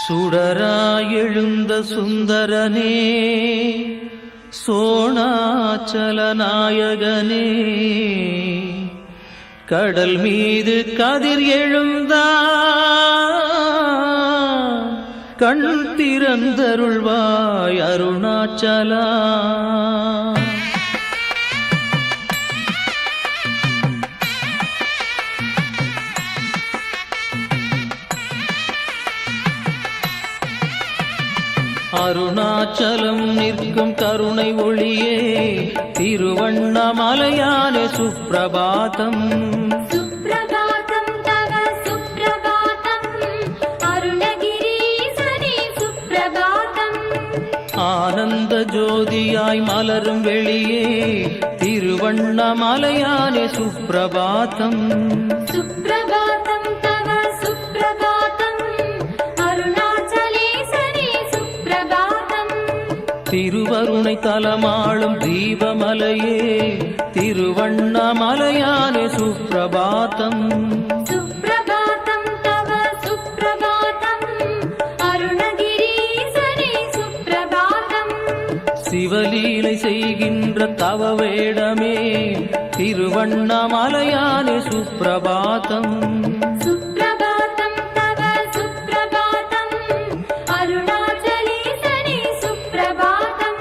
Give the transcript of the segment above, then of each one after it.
சுடராய் எழுந்த சுந்தரனே, சோணாச்சல நாயகனே, கடல் மீது கதிர் எழுந்தார், கண் திறந்தருள்வாய் அருணாச்சலா. அருணாச்சலம் நிற்கும் கருணை ஒளியே, திருவண்ணாமலையானே சுப்பிரபாதம். சுப்பிரபாதம் தவ சுப்பிரபாதம், அருணகிரீசனே சுப்பிரபாதம். ஆனந்த ஜோதியாய் மலரும் வெளியே, திருவண்ணாமலையானே சுப்பிரபாதம். சுப்பிரபாதம் தவ சுப்பிரபாதம், அருணாச்சலேசனே சுப்பிரபாதம். திருவருணை தலமாளும் தீபமலையே, திருவண்ணாமலையானே சுப்பிரபாதம். சுப்பிரபாதம் தவ சுப்பிரபாதம், அருணகிரீசனே சுப்பிரபாதம். சிவலீலை செய்கின்ற தவ வேடமே, திருவண்ணாமலையானே சுப்பிரபாதம். சுப்பிரபாதம் தவ சுப்பிரபாதம், அருணாச்சலேசனே சுப்பிரபாதம்.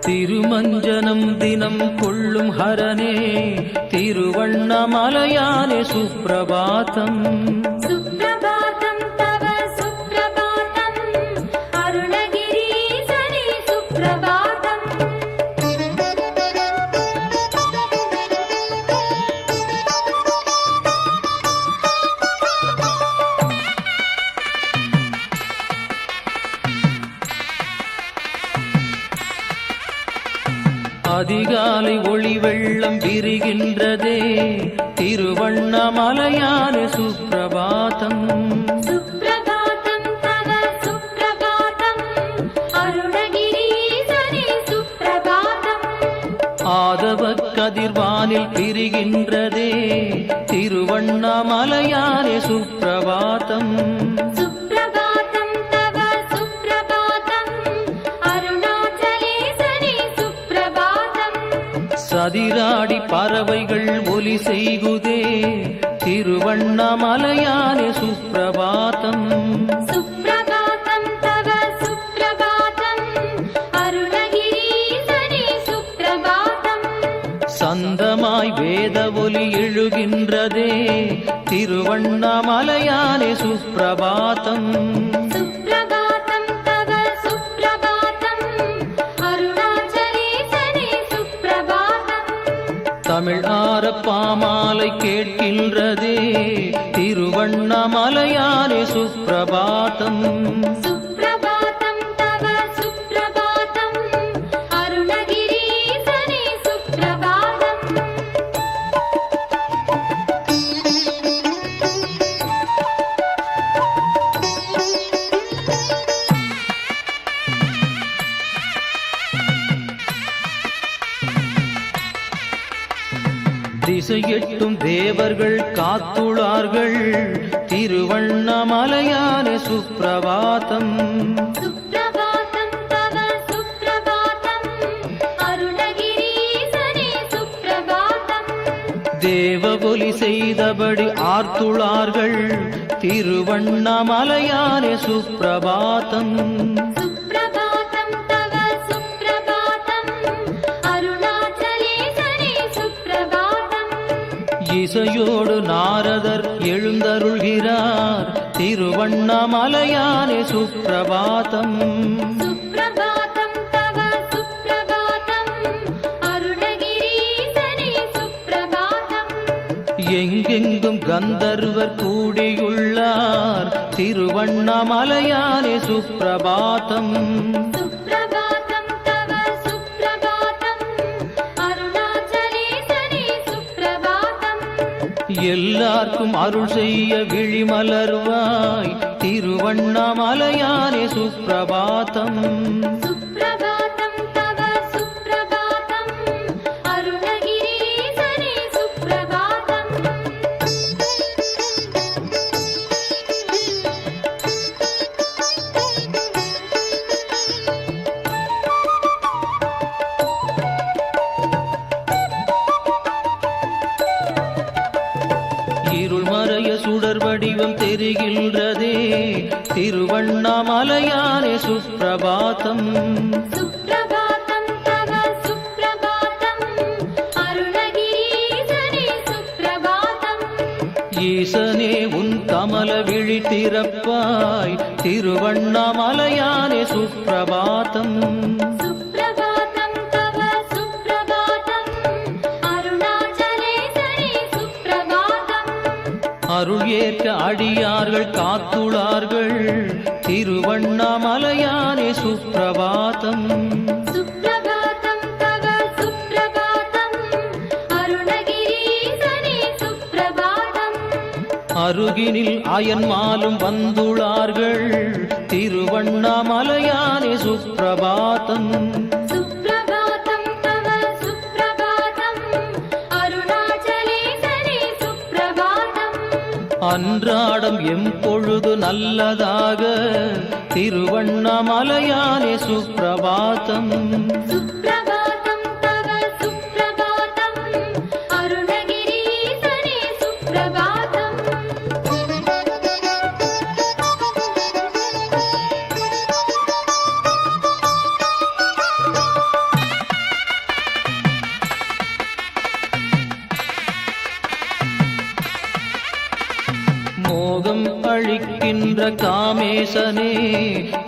திருமஞ்சனம் தினம் கொள்ளும் ஹரனே, திருவண்ணாமலையானே சுப்பிரபாதம். சுப்பிரபாதம் தவ சுப்பிரபாதம், அருணகிரீசனே சுப்பிரபாதம். அதிகாலை ஒளி வெள்ளம் விரிகின்றதே, திருவண்ணாமலையானே சுப்பிரபாதம். சுப்பிரபாதம் தவ சுப்பிரபாதம், அருணகிரீசனே சுப்பிரபாதம். ஆதவ கதிர்வானில் பிரிகின்றதே, திருவண்ணாமலையானே சுப்பிரபாதம். சுப்பிரபாதம் தவ சுப்பிரபாதம், அருணாச்சலேசனே சுப்பிரபாதம். சதிராடி பறவைகள் ஒலி செய்குதே, திருவண்ணாமலையானே சுப்பிரபாதம். சுப்பிரபாதம் தவ சுப்பிரபாதம், அருணகிரீசனே சுப்பிரபாதம். சந்தமாய் வேத ஒலி எழுகின்றதே, திருவண்ணாமலையானே சுப்பிரபாதம். சுப்பிரபாதம் தவ சுப்பிரபாதம், அருணாச்சலேசனே சுப்பிரபாதம். தமிழ் ஆரப்பாமாலை கேட்கின்றதே, திருவண்ணாமலையானே சுப்பிரபாதம். சுப்பிரபாதம் தவ சுப்பிரபாதம், அருணகிரீசனே சுப்பிரபாதம். திசையெட்டும் தேவர்கள் காத்துளார்கள், திருவண்ணாமலையானே சுப்பிரபாதம். சுப்பிரபாதம் தவ சுப்பிரபாதம், அருணகிரீசனே சுப்பிரபாதம். தேவபொலி செய்தபடி ஆர்த்துளார்கள், திருவண்ணாமலையானே சுப்பிரபாதம். சுப்பிரபாதம் தவ சுப்பிரபாதம், அருணாச்சலேசனே சுப்பிரபாதம். இசையோடு நாரதர் எழுந்தருள்கிறார், திருவண்ணாமலையானே சுப்பிரபாதம். சுப்பிரபாதம் தவ சுப்பிரபாதம், அருணகிரீசனே சுப்பிரபாதம். எங்கெங்கும் கந்தர்வர் கூடியுள்ளார், திருவண்ணாமலையானே சுப்பிரபாதம். சுப்பிரபாதம் தவ சுப்பிரபாதம், அருணாச்சலேசனே சுப்பிரபாதம். எல்லாருக்கும் அருள் செய்ய விழிமலர்வாய், திருவண்ணாமலையானே சுப்பிரபாதம். சுப்பிரபாதம் தவ சுப்பிரபாதம், அருணகிரீசனே சுப்பிரபாதம். இருள் மறைய சுடர் வடிவம் தெரிகின்றதே திருவண்ணாமலையானே சுப்பிரபாதம் சுப்ரபாதம் தவ சுப்ரபாதம் அருணகிரீசனே சுப்ரபாதம் ஈசனே உன் கமல விழி திறப்பாய் திருவண்ணாமலையானே சுப்பிரபாதம் சுப்ரபாதம் தவ சுப்ரபாதம் அருணாச்சலேசனே சுப்ரபாதம் அருள் ஏற்க அடியார்கள் காத்துளார்கள் திருவண்ணாமலையானே சுப்பிரபாதம் சுப்ரபாதம் தவ சுப்ரபாதம் அருணகிரீசனே சுப்ரபாதம் அருகினில் அயன்மாலும் வந்துளார்கள் திருவண்ணாமலையானே சுப்பிரபாதம் சுப்ரபாதம் தவ சுப்ரபாதம் அருணாச்சலேசனே சுப்ரபாதம் அன்றாடம் எம்பொழுது நல்லதாக திருவண்ணாமலையானே சுப்பிரபாதம் சுப்ரபாதம் தவ சுப்ரபாதம் அருணகிரீசனே சுப்ரபாதம் மோகம் அழிக்கின்ற காமேசனே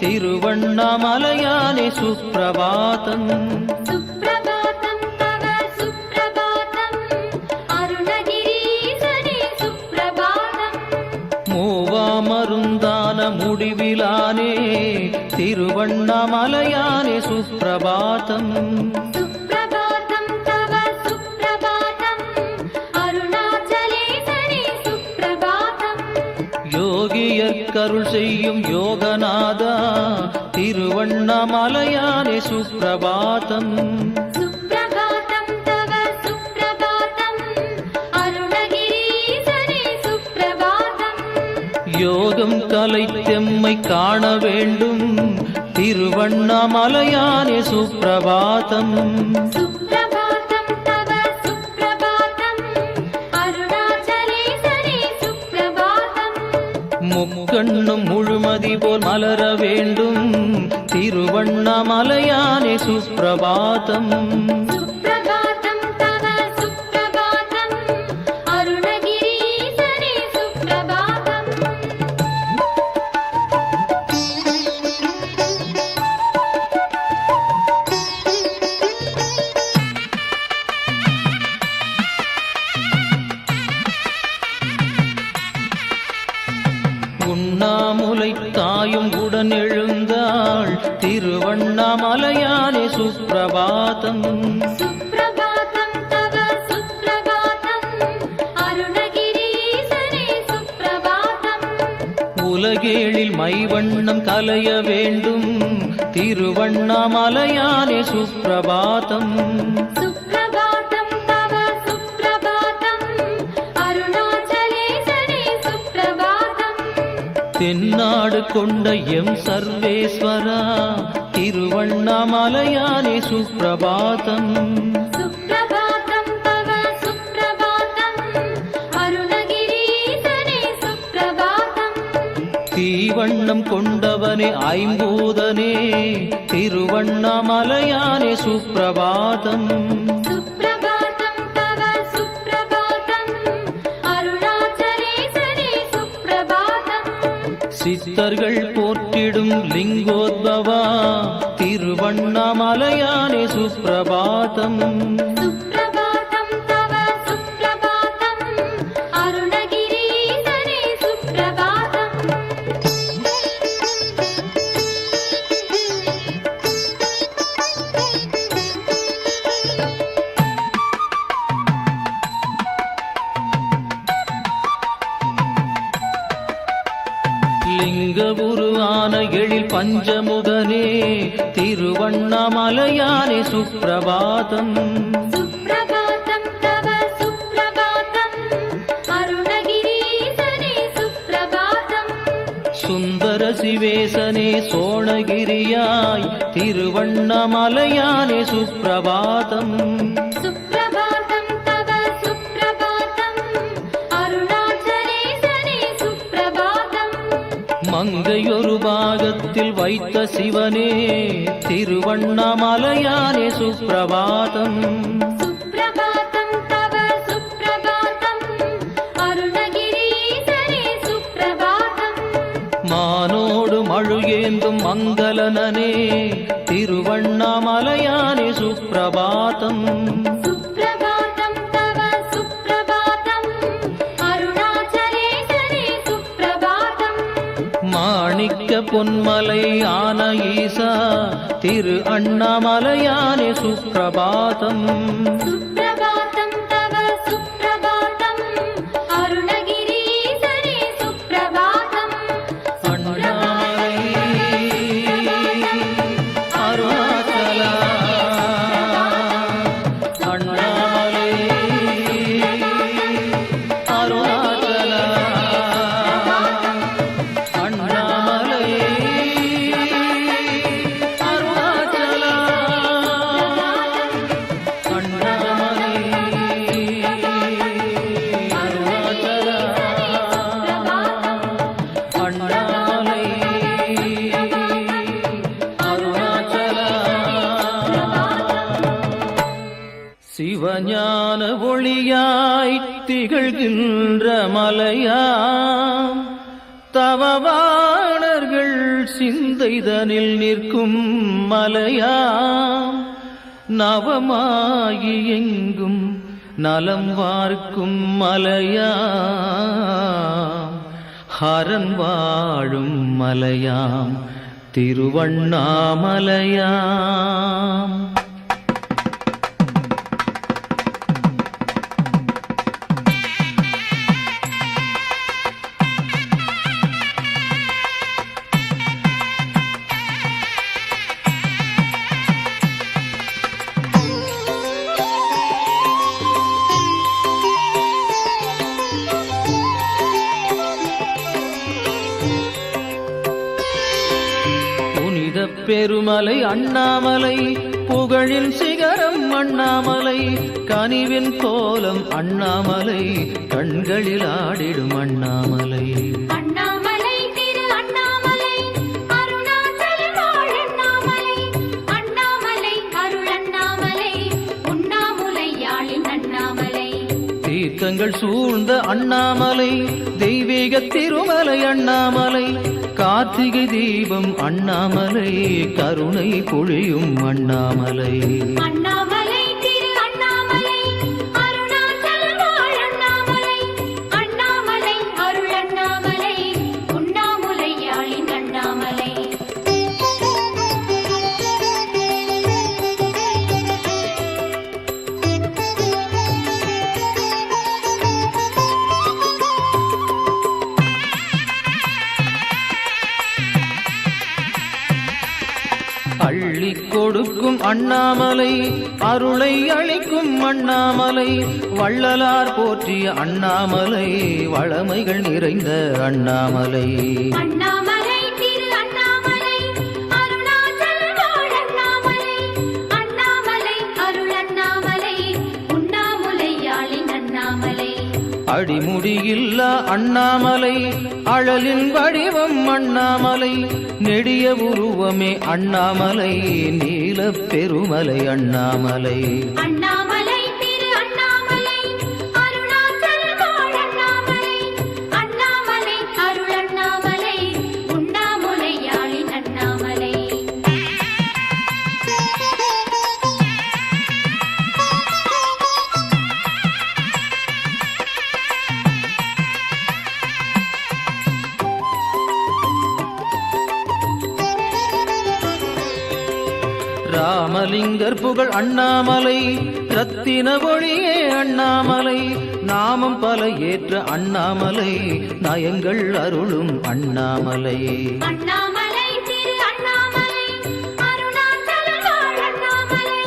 திருவண்ணாமலையானே சுப்பிரபாதம் சுப்ரபாதம் தவ சுப்ரபாதம் அருணகிரீசனே சுப்ரபாதம் மூவாமருந்தான முடிவிலானே திருவண்ணாமலையானே சுப்பிரபாதம் சுப்ரபாதம் தவ சுப்ரபாதம் அருணாச்சலேசனே சுப்ரபாதம் யோகியற்கருள் செய்யும் யோகநாதா திருவண்ணாமலையானே சுப்பிரபாதம் சுப்ரபாதம் தவ சுப்ரபாதம் அருணகிரீசனே சுப்ரபாதம் யோகம் கலைத்தெம்மை காண வேண்டும் திருவண்ணாமலையானே சுப்பிரபாதம் சுப்ரபாதம் தவ சுப்ரபாதம் அருணாச்சலேசனே சுப்ரபாதம் முக்கண்ணும் முழுமதி போல் மலர வேண்டும் திருவண்ணாமலையானே சுப்பிரபாதம் சுப்ரபாதம் தவ சுப்ரபாதம் அருணகிரீசனே சுப்ரபாதம் உண்ணாமுலை தாயும் உடன் எழுந்தாள் திருவண்ணாமலையானே சுப்பிரபாதம் சுப்ரபாதம் தவ சுப்ரபாதம் அருணகிரீசனே சுப்ரபாதம் உலகேழில் மைவண்ணம் கலைய வேண்டும் திருவண்ணாமலையானே சுப்பிரபாதம் சுப்ரபாதம் தவ சுப்ரபாதம் அருணாச்சலேசனே சுப்ரபாதம் தென்னாடு கொண்ட எம் சர்வேஸ்வரா திருவண்ணாமலையானே சுப்பிரபாதம் சுப்ரபாதம் தவ சுப்ரபாதம் அருணகிரீசனே சுப்ரபாதம் தீவண்ணம் கொண்டவனே ஐம்பூதனே திருவண்ணாமலையானே சுப்பிரபாதம் சுப்ரபாதம் தவ சுப்ரபாதம் அருணாச்சலேசனே சுப்ரபாதம் சித்தர்கள் போற்றிடும் லிங்கோத்பவா திருவண்ணாமலையானே சுப்பிரபாதம் சுப்ரபாதம் தவ சுப்ரபாதம் அருணகிரீசனே சுப்ரபாதம் லிங்க உருவான எழில் பஞ்சமுகனே திருவண்ணாமலையானே சுப்பிரபாதம் சுப்ரபாதம் தவ சுப்ரபாதம் அருணகிரீசனே சுப்ரபாதம் சுந்தர சிவேசனே சோணகிரியாய் திருவண்ணாமலையானே சுப்பிரபாதம் சுப்ரபாதம் தவ சுப்ரபாதம் அருணாச்சலேசனே மங்கையொரு பாகத்தில் வைத்த சிவனே திருவண்ணாமலையானே சுப்பிரபாதம் சுப்ரபாதம் தவ சுப்ரபாதம் அருணகிரீசனே சுப்ரபாதம் மானோடு மழுகேந்தும் மங்களனனே திருவண்ணாமலையானே சுப்பிரபாதம் சுப்ரபாதம் தவ சுப்ரபாதம் அருணாச்சலேசனே சுப்ரபாதம் மாணிக்க பொன்மலை ஆன ஈசா திரு அண்ணாமலையானே சுப்பிரபாதம் சுப்ரபாதம் தவ சுப்ரபாதம் அருணகிரீசனே சுப்ரபாதம் அண்ணாமலை அருணாச்சலா அண்ணாமலை அருணாச்சலா அண்ணாமலை அருணாச்சலா அண்ணாமலை அருணாச்சலா அண்ணாமலை அருணாச்சலா சிவஞான ஒளியாய் திகழ்கின்ற மலையாம் தவவாணர்கள் சிந்தைதனில் நிற்கும் மலையாம் நவமாகி எங்கும் நலம் வார்க்கும் மலையாம் ஹரன் வாழும் மலையாம் திருவண்ணாமலையாம் புனித பெருமலை அண்ணாமலை புகழின் சிகரம் அண்ணாமலை கனிவின் கோலம் அண்ணாமலை கண்களில் ஆடிடும் அண்ணாமலை அண்ணாமலை திரு அண்ணாமலை அருணாச்சல அண்ணாமலை அண்ணாமலை அருள் அண்ணாமலை உண்ணாமுலை யாழின் அண்ணாமலை தீர்த்தங்கள் சூழ்ந்த அண்ணாமலை தெய்வீக திருமலை அண்ணாமலை கார்த்திகை தீபம் அண்ணாமலை கருணை பொழியும் அண்ணாமலை அண்ணாமலை திரு அண்ணாமலை அருணாச்சல அண்ணாமலை அண்ணாமலை அருள் அண்ணாமலை உண்ணாமுலை யாழின் அண்ணாமலை அள்ளி கொடுக்கும் அண்ணாமலை அருளை அளிக்கும் அண்ணாமலை வள்ளலார் போற்றிய அண்ணாமலை வளமைகள் நிறைந்த அண்ணாமலை அண்ணாமலை திரு அண்ணாமலை அருணாச்சல அண்ணாமலை அண்ணாமலை அருள் அண்ணாமலை உண்ணாமுலை யாழின் அண்ணாமலை அடிமுடியில்லா அண்ணாமலை அழலின் வடிவம் அண்ணாமலை நெடிய உருவமே அண்ணாமலை நீலப் பெருமலை அண்ணாமலை அண்ணாமலை திரு அண்ணாமலை அருணாச்சல அண்ணாமலை அண்ணாமலை அருள் அண்ணாமலை உண்ணாமுலை யாழின் அண்ணாமலை ராமலிங்கர் புகழ் அண்ணாமலை ரத்தின ஒளியே அண்ணாமலை நாமம் பல ஏற்ற அண்ணாமலை நயங்கள் அருளும் அண்ணாமலை அண்ணாமலை திரு அண்ணாமலை அருணாச்சல அண்ணாமலை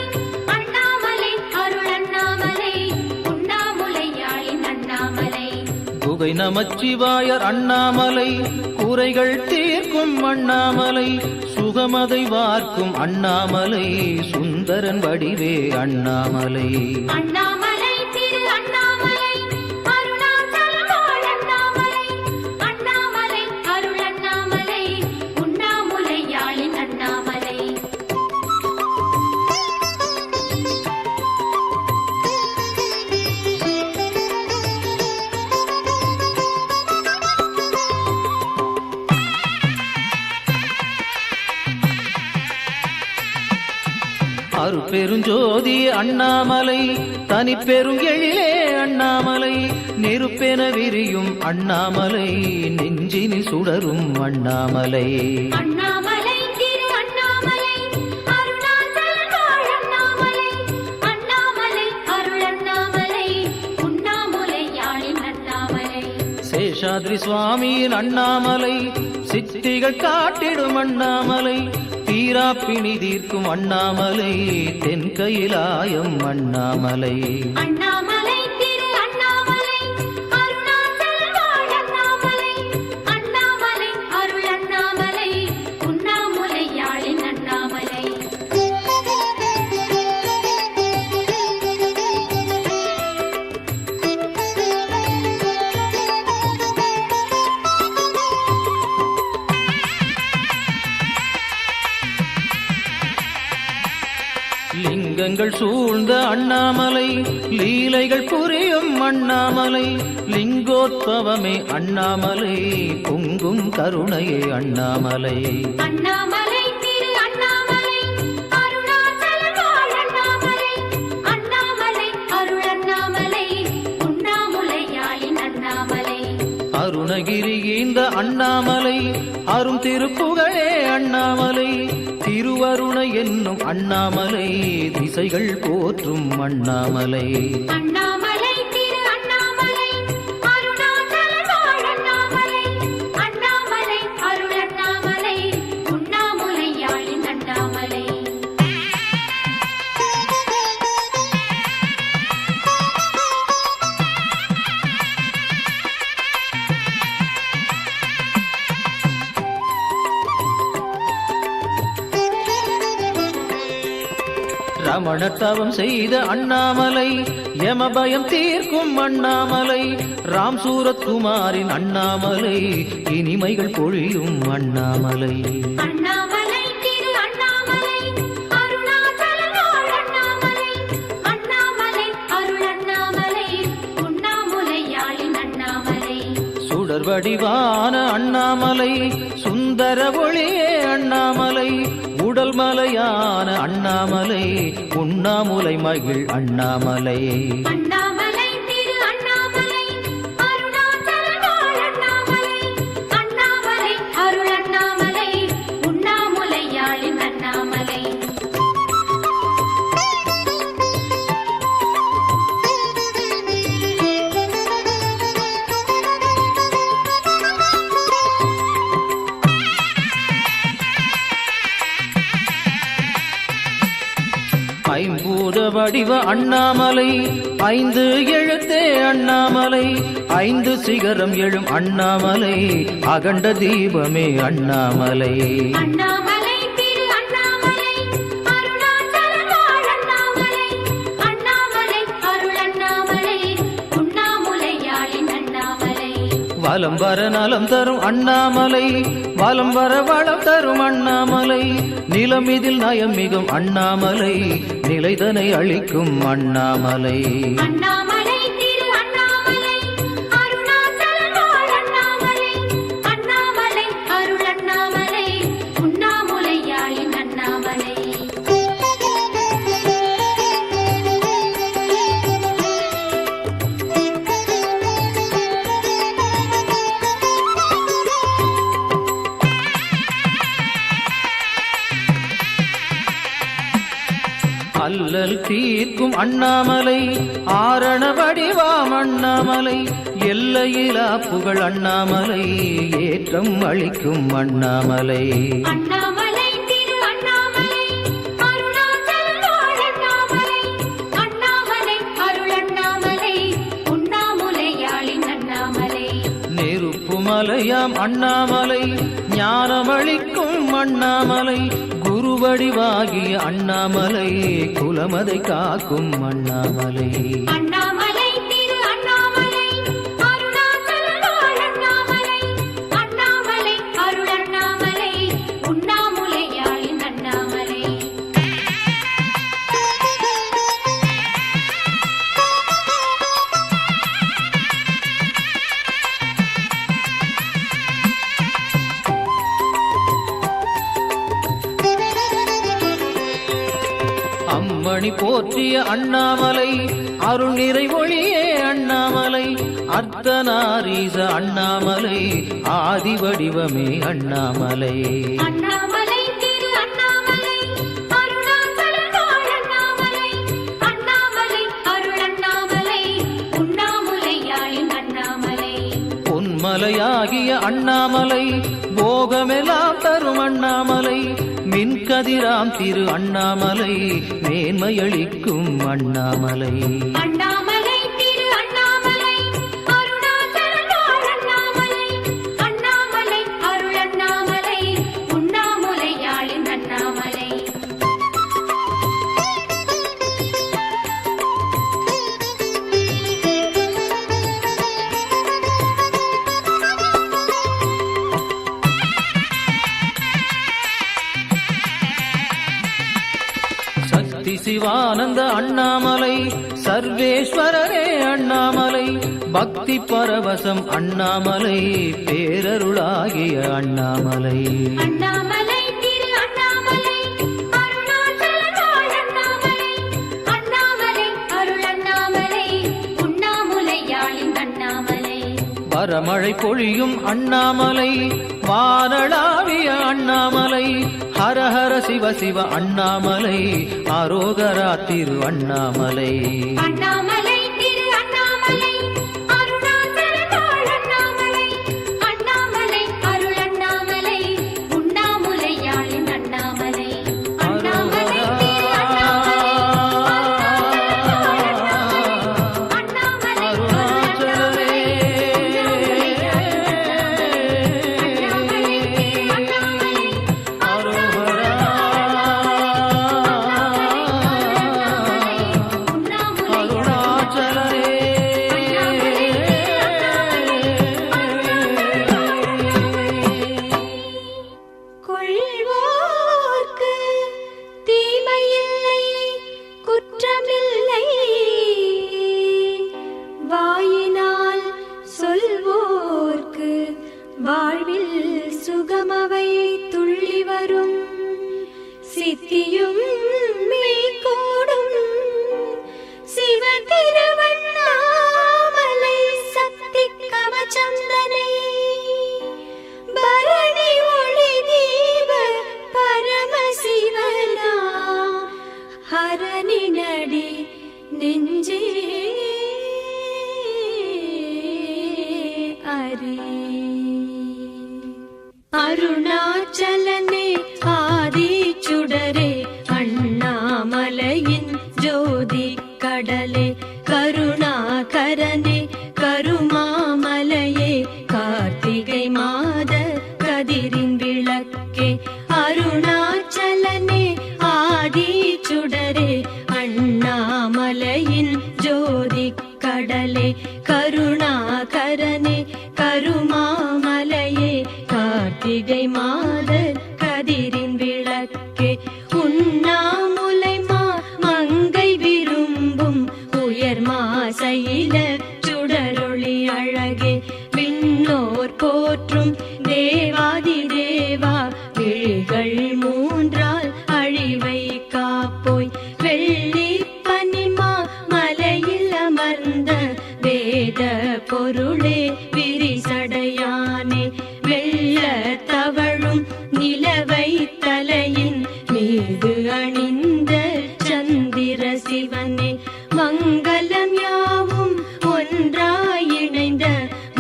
அண்ணாமலை அருள் அண்ணாமலை உண்ணாமுலை யாழின் அண்ணாமலை குகை நமச்சிவாயர் அண்ணாமலை குறைகள் தீர்க்கும் அண்ணாமலை சுகமதை வார்க்கும் அண்ணாமலை சுந்தரன் வடிவே அண்ணாமலை அண்ணாமலை திரு அண்ணாமலை அருணாச்சல அண்ணாமலை அண்ணாமலை அருள் அண்ணாமலை அருட்பெருஞ்சோதி அண்ணாமலை தனி பெரும் எழிலே அண்ணாமலை நெருப்பென விரியும் அண்ணாமலை நெஞ்சினில் சுடரும் அண்ணாமலை அண்ணாமலை திரு அண்ணாமலை அருணாச்சலம் வாழ் அண்ணாமலை அண்ணாமலை அருள் அண்ணாமலை உண்ணாமுலை யாழின் அண்ணாமலை சேஷாத்ரி சுவாமியின் அண்ணாமலை சித்திகள் காட்டிடும் அண்ணாமலை தீராப்பிணி தீர்க்கும் அண்ணாமலை தென்கையிலாயம் அண்ணாமலை அண்ணாமலை திரு அண்ணாமலை அருணாச்சலம் வாழ் அண்ணாமலை அண்ணாமலை அருள் அண்ணாமலை உண்ணாமுலை யாழின் அண்ணாமலை லிங்கங்கள் சூழ்ந்த அண்ணாமலை லீலைகள் புரியும் அண்ணாமலை லிங்கோத்பவமே அண்ணாமலை பொங்கும் கருணையே அண்ணாமலை அண்ணாமலை திரு அண்ணாமலை அருணாச்சலம் வாழ் அண்ணாமலை அண்ணாமலை அருள் அண்ணாமலை உண்ணாமுலை யாழின் அண்ணாமலை அருணகிரி இந்த அண்ணாமலை அரும் திருப்புகழே அண்ணாமலை திருவருண என்னும் அண்ணாமலை திசைகள் போற்றும் அண்ணாமலை அண்ணாமலை திரு அண்ணாமலை அருணாச்சலம் வாழ் அண்ணாமலை அண்ணாமலை அருள் அண்ணாமலை உண்ணாமுலை யாழின் அண்ணாமலை ரமண தவம் செய்த அண்ணாமலை யமபயம் தீர்க்கும் அண்ணாமலை ராம் சூரத்குமாரின் அண்ணாமலை இனிமைகள் பொழியும் அண்ணாமலை அண்ணாமலை திரு அண்ணாமலை அருணாச்சலம் வாழ் அண்ணாமலை அண்ணாமலை அருள் அண்ணாமலை உண்ணாமுலை யாழின் அண்ணாமலை சுடர் வடிவான அண்ணாமலை சுந்தர ஒளியே அண்ணாமலை உடல் மலையான அண்ணாமலை உண்ணாமுலை மகிழ் அண்ணாமலை அண்ணாமலை திரு அண்ணாமலை அருணாச்சலம் வாழ் அண்ணாமலை அண்ணாமலை அருள் அண்ணாமலை உண்ணாமுலை யாழின் அண்ணாமலை ஐம்பூத வடிவ அண்ணாமலை ஐந்து எழுத்தே அண்ணாமலை ஐந்து சிகரம் எழும் அண்ணாமலை அகண்ட தீபமே அண்ணாமலை அண்ணாமலை திரு அண்ணாமலை அருணாச்சலம் வாழ் அண்ணாமலை அண்ணாமலை அருள் அண்ணாமலை உண்ணாமுலை யாழின் அண்ணாமலை வலம் வர நலம் தரும் அண்ணாமலை வலம் வர வளம் தரும் அண்ணாமலை நிலம் இதில் நயம் மிகும் அண்ணாமலை நிலைதனை அளிக்கும் அண்ணாமலை அண்ணாமலை திரு அண்ணாமலை அருணாச்சலம் வாழ் அண்ணாமலை அண்ணாமலை அருள் அண்ணாமலை உண்ணாமுலை யாழின் அண்ணாமலை அல்லல் தீர்க்கும் அண்ணாமலை ஆரண வடிவாம் அண்ணாமலை எல்லையிலா புகழ் அண்ணாமலை ஏற்றம் அளிக்கும் அண்ணாமலை அண்ணாமலை திரு அண்ணாமலை அருணாச்சலம் வாழ் அண்ணாமலை அண்ணாமலை அருள் அண்ணாமலை உண்ணாமுலை யாழின் அண்ணாமலை நெருப்பு மலையாம் அண்ணாமலை ஞானமளிக்கும் அண்ணாமலை குருவடிவாகிய அண்ணாமலை குலமதை காக்கும் அண்ணாமலை அண்ணாமலை திரு அண்ணாமலை அருணாச்சலம் வாழ் அண்ணாமலை அண்ணாமலை அருள் அண்ணாமலை உண்ணாமுலை யாழின் அண்ணாமலை பணி போற்றிய அண்ணாமலை அருள் நிறை ஒளியே அண்ணாமலை அர்த்தநாரீச அண்ணாமலை ஆதி வடிவமே அண்ணாமலை அண்ணாமலை திரு அண்ணாமலை அருணாச்சலம் வாழ் அண்ணாமலை அண்ணாமலை அருள் அண்ணாமலை உண்ணாமுலையாளின் அண்ணாமலை பொன்மலையாகிய அண்ணாமலை போகமெல்லாம் தரும் அண்ணாமலை மின்கதிராம் திரு அண்ணாமலை மேன்மையளிக்கும் அண்ணாமலை அண்ணாமலை திரு அண்ணாமலை அருணாச்சலம் வாழ் அண்ணாமலை அண்ணாமலை அருள் அண்ணாமலை உண்ணாமுலையாளின் அண்ணாமலை சக்தி சிவானந்த அண்ணாமலை சர்வேஸ்வரரே அண்ணாமலை பக்தி பரவசம் அண்ணாமலை பேரருளாகிய அண்ணாமலை அண்ணாமலை திரு அண்ணாமலை அருணாச்சலம் வாழ் அண்ணாமலை அண்ணாமலை அருள் அண்ணாமலை உண்ணாமுலையாளின் அண்ணாமலை பரமழை பொழியும் அண்ணாமலை வானளாவிய அண்ணாமலை ஹரஹர சிவ சிவ அண்ணாமலை ஆரோகரா திரு அண்ணாமலை அண்ணாமலை திரு அண்ணாமலை அருணாச்சலம் வாழ் அண்ணாமலை அண்ணாமலை அருள் அண்ணாமலை உண்ணாமுலையாளின் அண்ணாமலை அண்ணாமலை திரு அண்ணாமலை அண்ணாமலை அருணாச்சலரே கொள்வோர்க்கு தீமையில்லை குற்றமில்லை வாயினால் சொல்வோர்க்கு வாழ்வில் சுகமவை துள்ளி வரும் சித்தியும் மெய்கூடும் சிவ திருவண்ணாமலை சக்தி கவச்சந்தனை பரணி ஒளி தீப பரமசிவனா ஹரணி நடி நெஞ்சே அரி அருணாச்சலனே ஆதி சுடரே அண்ணாமலையின் ஜோதி கடலே கருணாகரனே கருமாமலையே கார்த்திகை மாத கதிரின் விளக்கே அருணாச்சலனே ஆதி சுடரே அண்ணாமலையின் ஜோதி கடலே கருணாகரனே கருமாமலையே கார்த்திகை மாத கதிரின் விளக்கே உண்ணாமுலை மங்கை விரும்பும் உயர் மாசையில சுடரொளி அழகே விண்ணோர் போற்றும் தேவாதி தேவா விழிகள் மூன்றால் அழிவை காப்போய் வெள்ளி பனிமா மலையில் அமர்ந்த வேத பொருளே விரிசடையானே வெள்ள தவழும் நிலவை தலையின் மீது அணிந்த சந்திர சிவனே மங்களம் யாவும் ஒன்றாயிணைந்த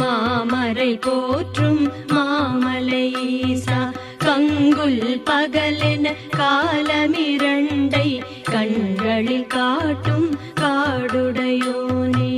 மாமரை போற்றும் மாமலை ஈசா கங்குல் பகலென காலமிரண்டை கண்களில் காட்டும் காடுடையோனே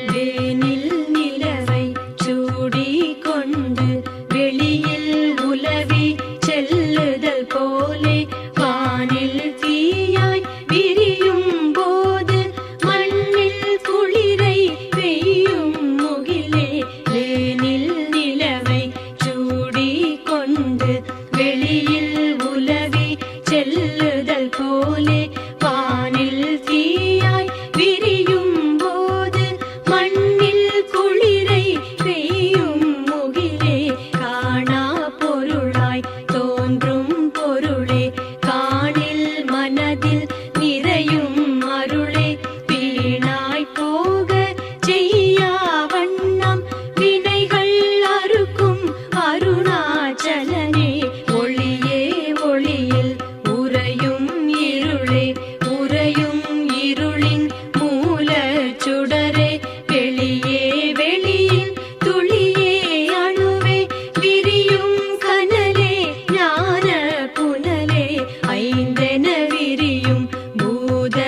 வேனில் நிலவை சூடி கொண்டு வெளியில் உலவி செல்லுதல் போலே வானில் தீயாய் விரியும் போது மண்ணில் குளிரை பெய்யும் முகிலே வேனில் நிலவை சூடி கொண்டு வெளியில் உலவி செல்லுதல் போலே வானில் தீயாய் விரியும் போது மண்ணில் குளிரை பெய்யும் மனதில் நிறையும் அருளே வீணாய் போக செய்யா வண்ணம் வினைகள் அறுக்கும் அருணாச்சலனே ஒளியே ஒளியில் உறையும் இருளே உறையும் இருளின் மூல சுடரே வெளியே வெளியில் துளியே அணுவே விரியும் கனலே ஞான புனலே ஐந்தென விரியும் பூத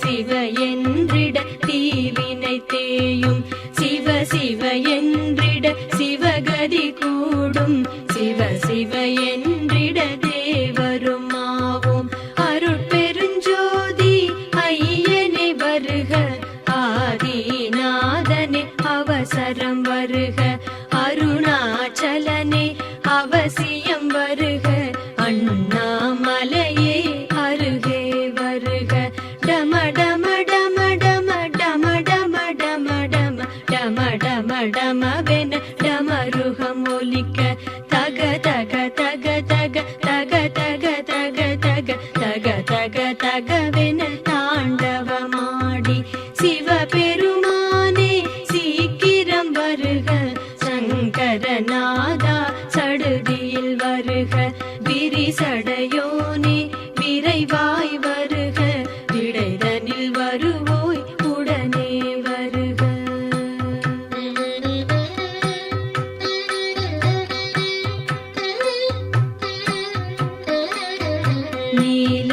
சிவ என்றிட தீவினை தேயும் சிவ சிவ என்றிட சிவகதி கூடும் சிவ சிவ என்றிட தேவரும் ஆவோம் அருட்பெருஞ்சோதி ஐயனே வருக ஆதிநாதனே அவசரம் வருக அருணாச்சலனே அவசியம் வருக அண்ணாமலையே அருகே வருக டம டம டம டம டம டம டம டம டம டம டமவென டமருகம் ஒலிக்க தக தக தக தக தக தக தக தக தக தக தகவென தாண்டவமாடி சிவபெருமானே சீக்கிரம் வருக சங்கரநாதா சடுதியில் வருக விரிசடையோனே விரைவாய் வருக விடைதனில் வருவோய் உடனே வருக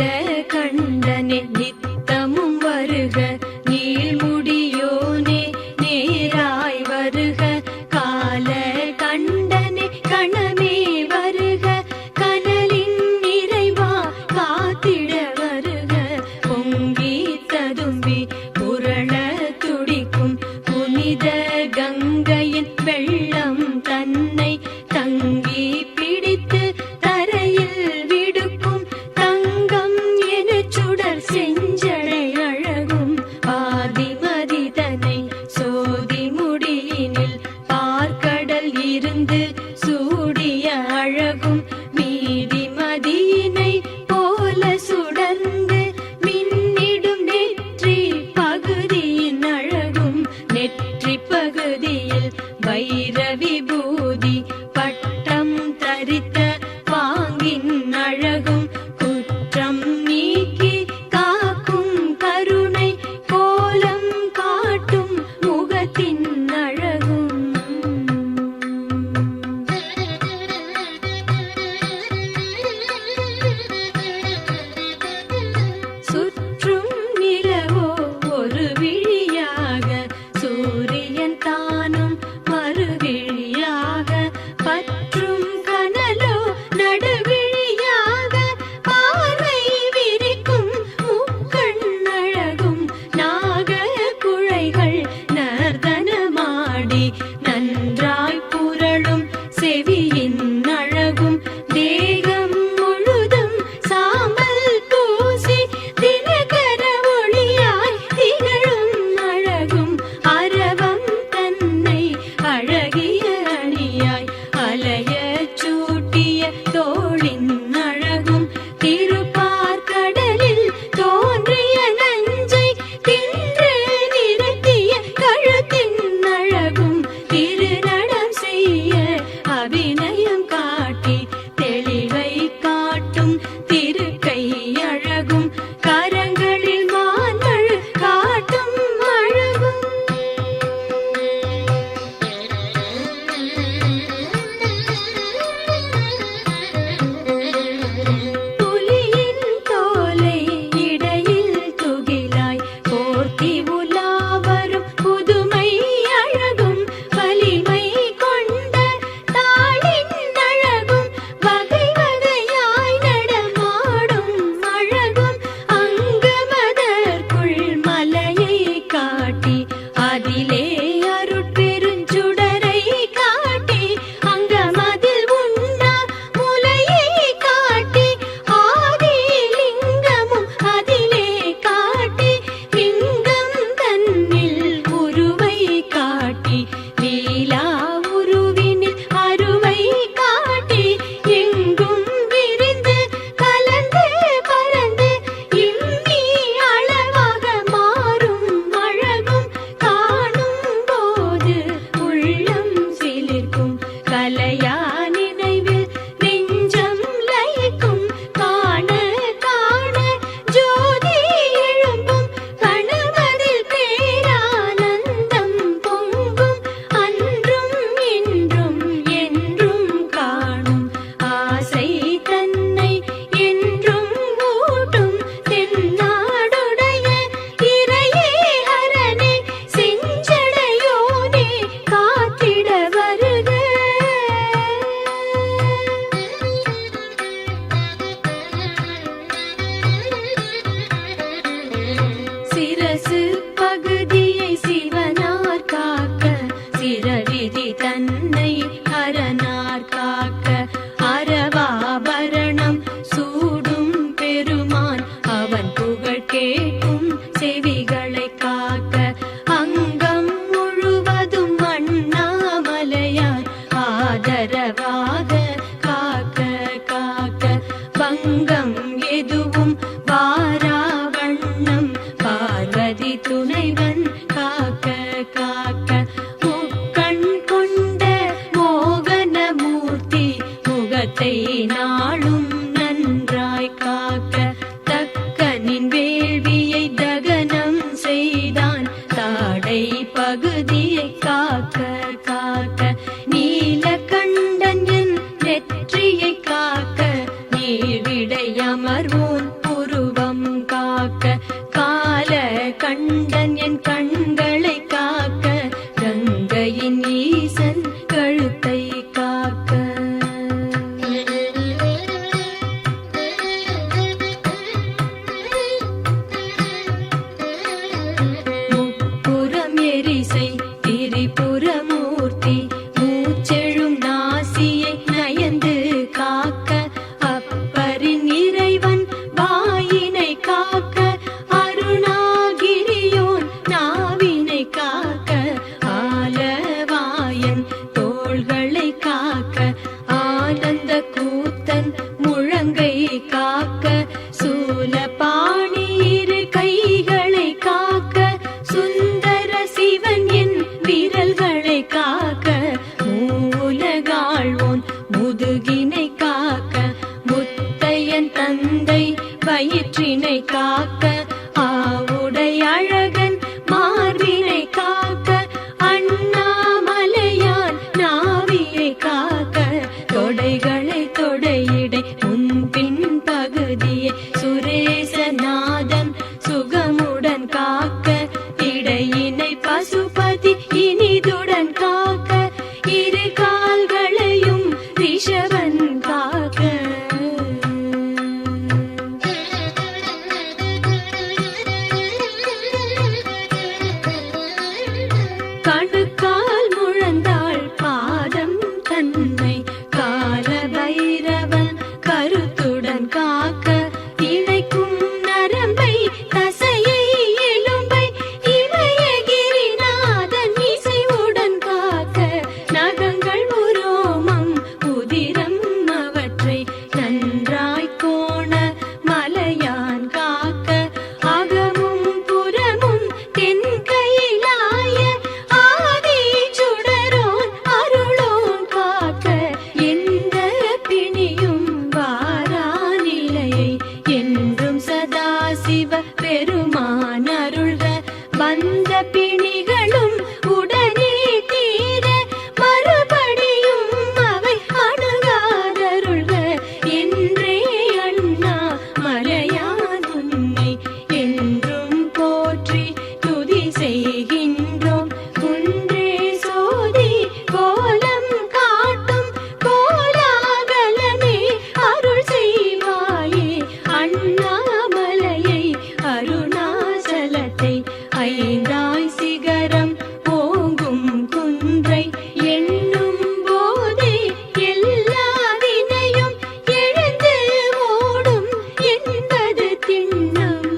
நீலகண்டனே நித்தமும் வருக நீள்முடியோனே நேராய் வருக கால கண்டனே கணமே வருக கனலின் நிறைவா காத்திட வருக பொங்கி ததும்பி செவிகளை காக்க அங்கம் முழுவதும் அண்ணாமலையார் ஆதரவாக காக்க காக்க பங்கம் எதுவும் வாரா வண்ணம் பார்வதி துணைவன் காக்க காக்க முக்கண் கொண்ட மோகனமூர்த்தி முகத்தை நாளும் நன்றாய் காக்க தக்கனின் வேள்வியை தகனம் செய்தான் தாடை பகுதியை காக்க காக்க நீலகண்டன் என் நெற்றியை காக்க நீர்விடை அமர்வோன் புருவம் காக்க கால கண்டன் என் கண்களை காக்க கங்கையின் ஈசன் கழுத்தை காக்க முப்புறம் எரிசை திரிபுரமூர்த்தி மூச்செழும் நாசியை நயந்து காக்க அப்பரின் இறைவன் வாயினை காக்க அருணாகிரியோன் நாவினை காக்க ஆலவாயன் தோள்களை காக்க ஆனந்த கூத்தன் முழங்கை காக்க சூலபாணி இரு கைகளை காக்க சுந்தர சிவன் என் விரல்களை காக்க மூலகாழ்வோன் முதுகினை காக்க முத்தையன் தந்தை வயிற்றினை காக்க ஆவுடை அழகன் மார்பினை காக்க அண்ணாமலையான் நாவியை காக்க தொடைகளை தொடையிடை முன்பின் பகுதியை சுரேசநாதன் சுகமுடன் காக்க இடையினை பசுபதி இனிதுடன் காக்க இரு கால்களையும் ரிஷவன் காக்க கணுக்கால் முழந்தாள் பாதம் தன்னை கால பைரவன் கருத்துடன் காக்க இணைக்கும் நரம்பை தசையை எலும்பை இமயகிரிநாதன் இசைவுடன் காக்க நகங்கள் உரோமம் உதிரம் அவற்றை நன்றாய் கோண மலையான் காக்க அகமும் புறமும் தென் கையிலாய ஆதி சுடரோன் அருளோன் காக்க எந்த பிணியும் வாரா நிலையை என்றும் சதாசிவ பெருமான் அருள்க வந்த பிணிகளும் உடனே தீர மறுபடியும் அவை அணுகாதருள்க என்றே அண்ணா மலையான் உன்னை என்றும் போற்றி துதி செய்கின்றோம் குன்றே சோதி கோலம் காட்டும் கோலாகலமே அருள் செய்வாயே அண்ணாமலையை அருணாசலத்தை ஐந்தாய் சிகரம் ஓங்கும் குன்றை எண்ணும் போதே எல்லா வினையும் எழுந்து ஓடும் என்பது திண்ணம்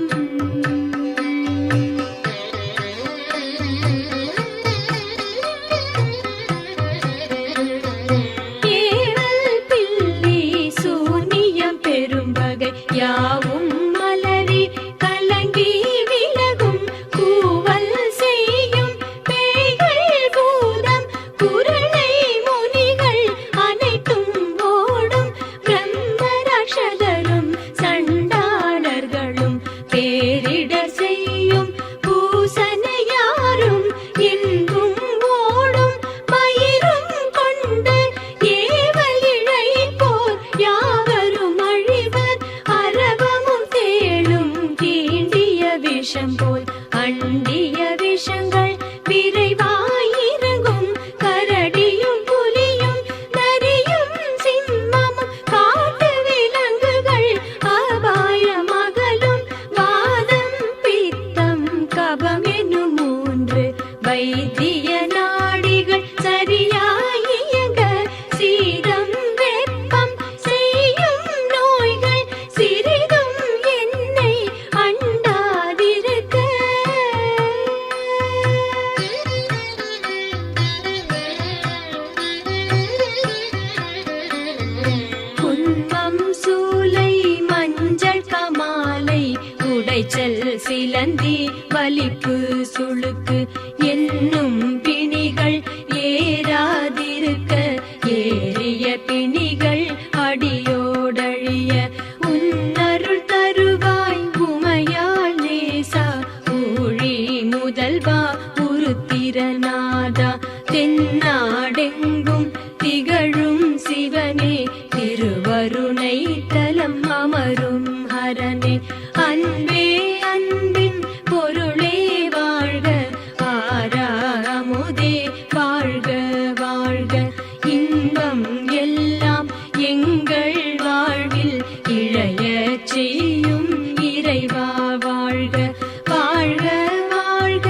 ஏவல் பில்லி சூனியம் பெரும்பகை யாவும் மலரி கலங்கி விலகும் கூவல் செய்யும் பேய்கள் பூதம் குரலை முனிகள் அனைத்தும் ஓடும் பிரம்மரக்ஷதரும் சண்டாளர்களும் பேரிடர் செய்யும் பூசனையாரும் எங்கும் ஓடும் மயிரும் கொண்டு ஏவல் இழை போர் யாவரும் அழிவர் அரவமும் தேளும் தீண்டிய விஷம் போல் அண்டிய விஷங்கள் விரைவாயிறங்கும் கரடியும் புலியும் நரியும் சிம்மமும் காட்டு விலங்குகள் அபாயமகலும் வாதம் பித்தம் கபம் எனும் மூன்று வைத்திய நாடிகள் சரியாயியங்க சீதம் வெப்பம் செய்யும் நோய்கள் சிறிதும் என்னை அண்டாதிருக்க வலிப்பு சுளுக்கு என்னும் பிணிகள் ஏறாதிருக்க ஏறிய பிணிகள் அடியோடழிய உன்னருள் தருவாய் உமையாள் நேசா ஊழி முதல்வா உருத்திரநாதா தென்னாடெங்கும் திகழும் சிவனே திருவருணை தலம் அமரும் ஹரனே அன்பே அன்பின் பொருளே வாழ்க ஆறாமுதே வாழ்க வாழ்க இன்பம் எல்லாம் எங்கள் வாழ்வில் இழையச் செய்யும் இறைவா வாழ்க வாழ்க வாழ்க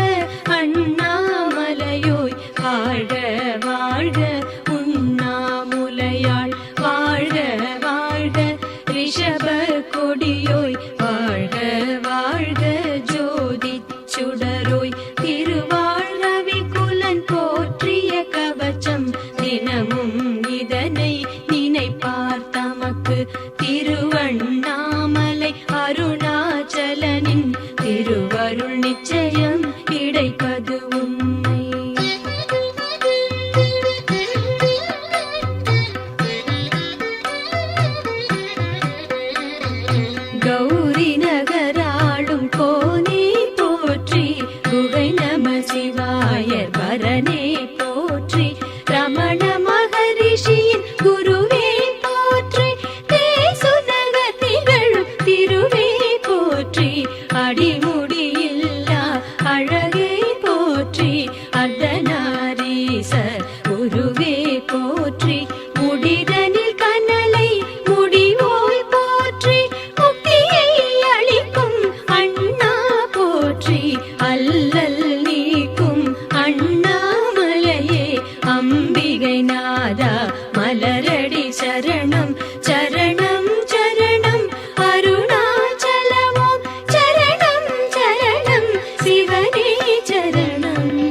அண்ணாமலையோய் வாழ்க வாழ்க உண்ணாமுலையாள் வாழ்க வாழ்க ரிஷப கொடியோய் வாழ்க வாழ்க ஜோதி சுடரோய் திருவாழ்ரவி குலன் போற்றிய கவச்சம் தினமும் இதனை நினைப்பார் தமக்கு திருவண்ணாமலை அருணாச்சலனின் திருவருள் நிச்சயம் கிடைப்பது உண்மை. கௌரி நகராளும் கோனே போற்றி குகை நம சிவாய பரனே போற்றி ரமண மகரிஷியின் குருவே போற்றி தேசுநக திகழும் திருவே போற்றி அடிமுடியில்லா அழகே போற்றி அர்த்தநாரீசர் குருவே போற்றி முடிதனில் கனலை முடிவோய் போற்றி முக்தியை அளிக்கும் அண்ணா போற்றி அல்லல் நீக்கும் அண்ணாமலையே அம்பிகை நாதா மலரடி சரணம் சரணம் சரணம் அருணாச்சலமோ சரணம் சரணம் சிவனே சரணம்.